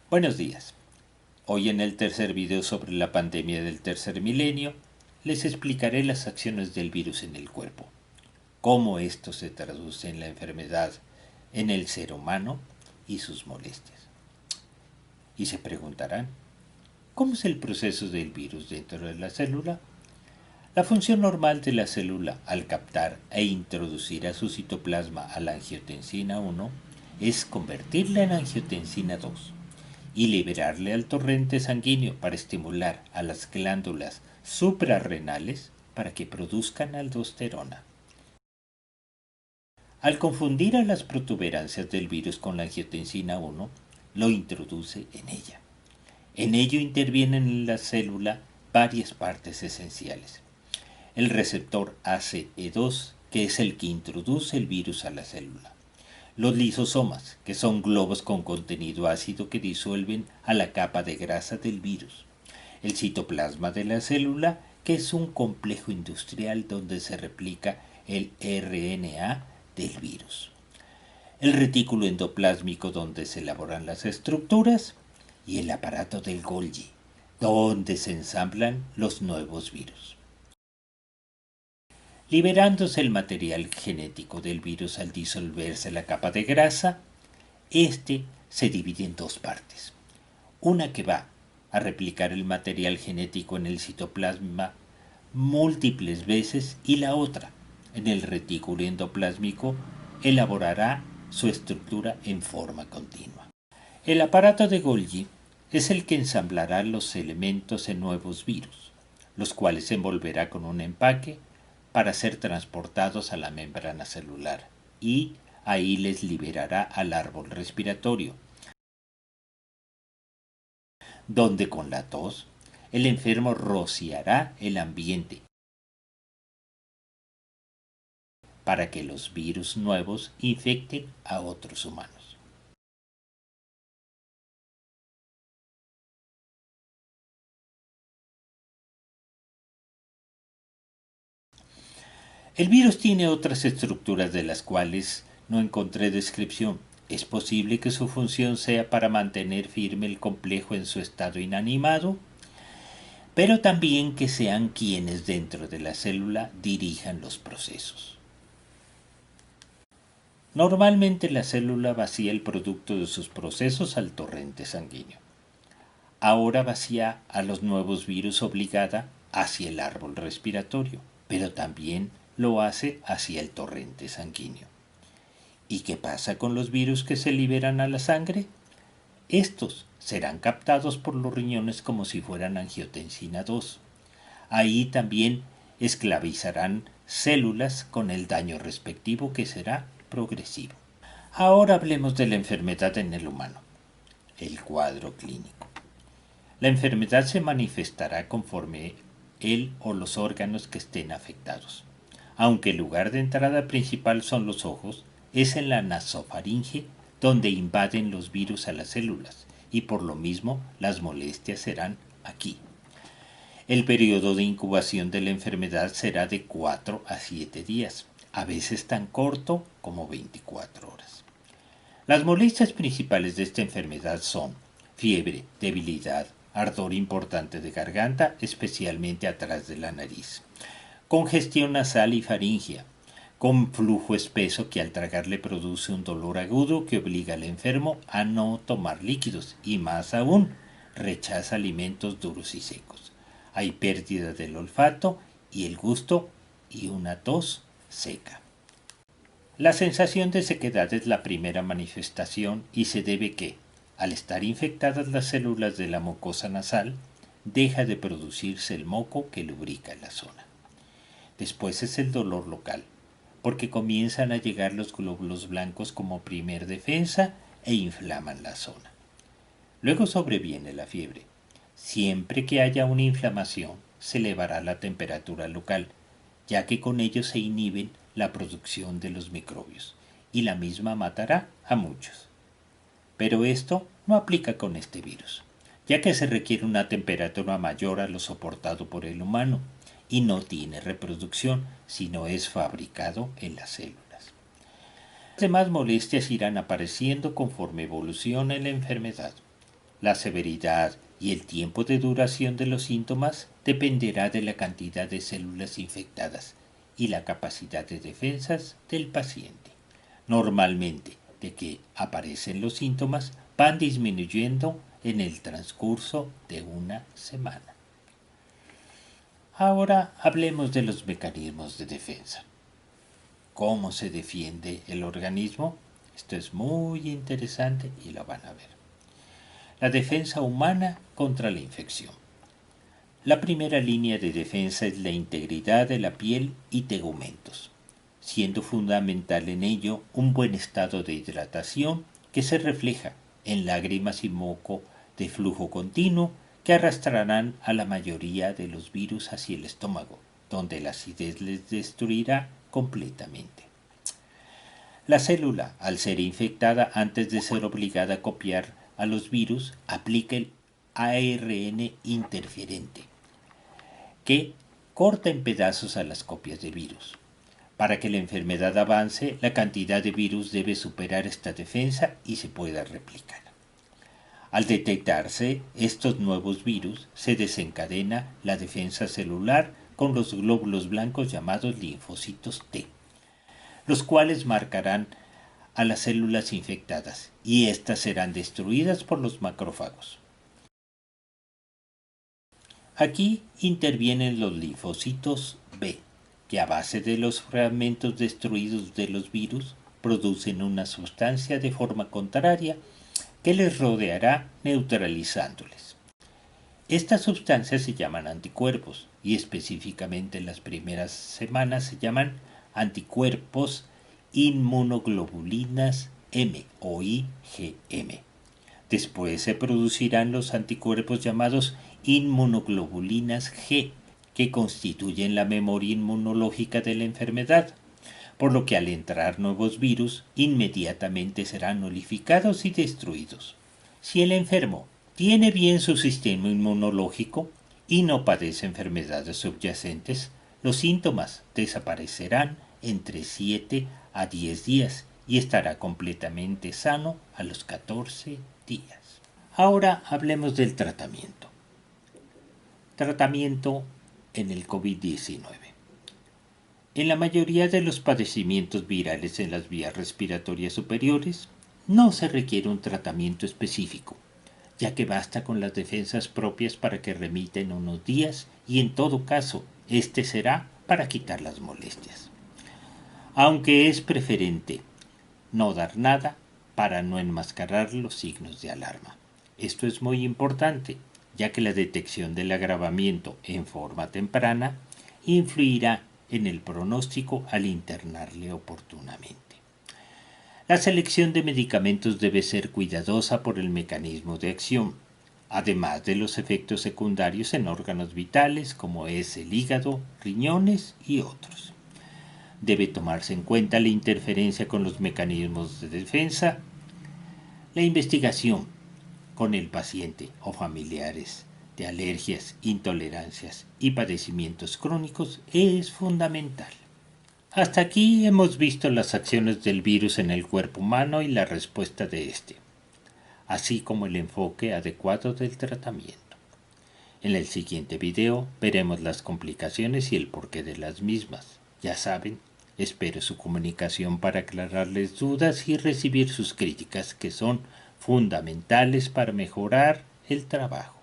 Buenos días. Hoy en el tercer video sobre la pandemia del tercer milenio, les explicaré las acciones del virus en el cuerpo, cómo esto se traduce en la enfermedad en el ser humano y sus molestias. Y se preguntarán, ¿cómo es el proceso del virus dentro de la célula? La función normal de la célula al captar e introducir a su citoplasma a la angiotensina 1 es convertirla en angiotensina 2 y liberarle al torrente sanguíneo para estimular a las glándulas suprarrenales para que produzcan aldosterona. Al confundir a las protuberancias del virus con la angiotensina 1, lo introduce en ella. En ello intervienen en la célula varias partes esenciales. El receptor ACE2, que es el que introduce el virus a la célula. Los lisosomas, que son globos con contenido ácido que disuelven a la capa de grasa del virus. El citoplasma de la célula, que es un complejo industrial donde se replica el RNA del virus. El retículo endoplásmico, donde se elaboran las estructuras. Y el aparato del Golgi, donde se ensamblan los nuevos virus. Liberándose el material genético del virus al disolverse la capa de grasa, este se divide en dos partes. Una que va a replicar el material genético en el citoplasma múltiples veces y la otra, en el retículo endoplásmico, elaborará su estructura en forma continua. El aparato de Golgi es el que ensamblará los elementos en nuevos virus, los cuales se envolverá con un empaque para ser transportados a la membrana celular y ahí les liberará al árbol respiratorio, donde con la tos el enfermo rociará el ambiente para que los virus nuevos infecten a otros humanos. El virus tiene otras estructuras de las cuales no encontré descripción. Es posible que su función sea para mantener firme el complejo en su estado inanimado, pero también que sean quienes dentro de la célula dirijan los procesos. Normalmente la célula vacía el producto de sus procesos al torrente sanguíneo. Ahora vacía a los nuevos virus obligada hacia el árbol respiratorio, pero también lo hace hacia el torrente sanguíneo. ¿Y qué pasa con los virus que se liberan a la sangre? Estos serán captados por los riñones como si fueran angiotensina 2. Ahí también esclavizarán células con el daño respectivo que será progresivo. Ahora hablemos de la enfermedad en el humano, el cuadro clínico. La enfermedad se manifestará conforme el o los órganos que estén afectados. Aunque el lugar de entrada principal son los ojos, es en la nasofaringe donde invaden los virus a las células y por lo mismo las molestias serán aquí. El periodo de incubación de la enfermedad será de 4 a 7 días, a veces tan corto como 24 horas. Las molestias principales de esta enfermedad son fiebre, debilidad, ardor importante de garganta, especialmente atrás de la nariz, congestión nasal y faringia, con flujo espeso que al tragar le produce un dolor agudo que obliga al enfermo a no tomar líquidos y más aún, rechaza alimentos duros y secos. Hay pérdida del olfato y el gusto y una tos seca. La sensación de sequedad es la primera manifestación y se debe que, al estar infectadas las células de la mucosa nasal, deja de producirse el moco que lubrica la zona. Después es el dolor local, porque comienzan a llegar los glóbulos blancos como primer defensa e inflaman la zona. Luego sobreviene la fiebre. Siempre que haya una inflamación, se elevará la temperatura local, ya que con ello se inhiben la producción de los microbios, y la misma matará a muchos. Pero esto no aplica con este virus, ya que se requiere una temperatura mayor a lo soportado por el humano, y no tiene reproducción, sino es fabricado en las células. Las demás molestias irán apareciendo conforme evolucione la enfermedad. La severidad y el tiempo de duración de los síntomas dependerá de la cantidad de células infectadas y la capacidad de defensas del paciente. Normalmente, de que aparecen los síntomas, van disminuyendo en el transcurso de una semana. Ahora hablemos de los mecanismos de defensa. ¿Cómo se defiende el organismo? Esto es muy interesante y lo van a ver. La defensa humana contra la infección. La primera línea de defensa es la integridad de la piel y tegumentos, siendo fundamental en ello un buen estado de hidratación que se refleja en lágrimas y moco de flujo continuo que arrastrarán a la mayoría de los virus hacia el estómago, donde la acidez les destruirá completamente. La célula, al ser infectada antes de ser obligada a copiar a los virus, aplica el ARN interferente, que corta en pedazos a las copias de virus. Para que la enfermedad avance, la cantidad de virus debe superar esta defensa y se pueda replicar. Al detectarse estos nuevos virus, se desencadena la defensa celular con los glóbulos blancos llamados linfocitos T, los cuales marcarán a las células infectadas y éstas serán destruidas por los macrófagos. Aquí intervienen los linfocitos B, que a base de los fragmentos destruidos de los virus producen una sustancia de forma contraria que les rodeará neutralizándoles. Estas sustancias se llaman anticuerpos y específicamente en las primeras semanas se llaman anticuerpos inmunoglobulinas M o IgM. Después se producirán los anticuerpos llamados inmunoglobulinas G, que constituyen la memoria inmunológica de la enfermedad, por lo que al entrar nuevos virus inmediatamente serán nulificados y destruidos. Si el enfermo tiene bien su sistema inmunológico y no padece enfermedades subyacentes, los síntomas desaparecerán entre 7 a 10 días y estará completamente sano a los 14 días. Ahora hablemos del tratamiento. Tratamiento en el COVID-19. En la mayoría de los padecimientos virales en las vías respiratorias superiores, no se requiere un tratamiento específico, ya que basta con las defensas propias para que remita en unos días y en todo caso, este será para quitar las molestias. Aunque es preferente no dar nada para no enmascarar los signos de alarma. Esto es muy importante, ya que la detección del agravamiento en forma temprana influirá en el pronóstico al internarle oportunamente. La selección de medicamentos debe ser cuidadosa por el mecanismo de acción, además de los efectos secundarios en órganos vitales como es el hígado, riñones y otros. Debe tomarse en cuenta la interferencia con los mecanismos de defensa, la investigación con el paciente o familiares de alergias, intolerancias y padecimientos crónicos es fundamental. Hasta aquí hemos visto las acciones del virus en el cuerpo humano y la respuesta de éste, así como el enfoque adecuado del tratamiento. En el siguiente video veremos las complicaciones y el porqué de las mismas. Ya saben, espero su comunicación para aclararles dudas y recibir sus críticas que son fundamentales para mejorar el trabajo.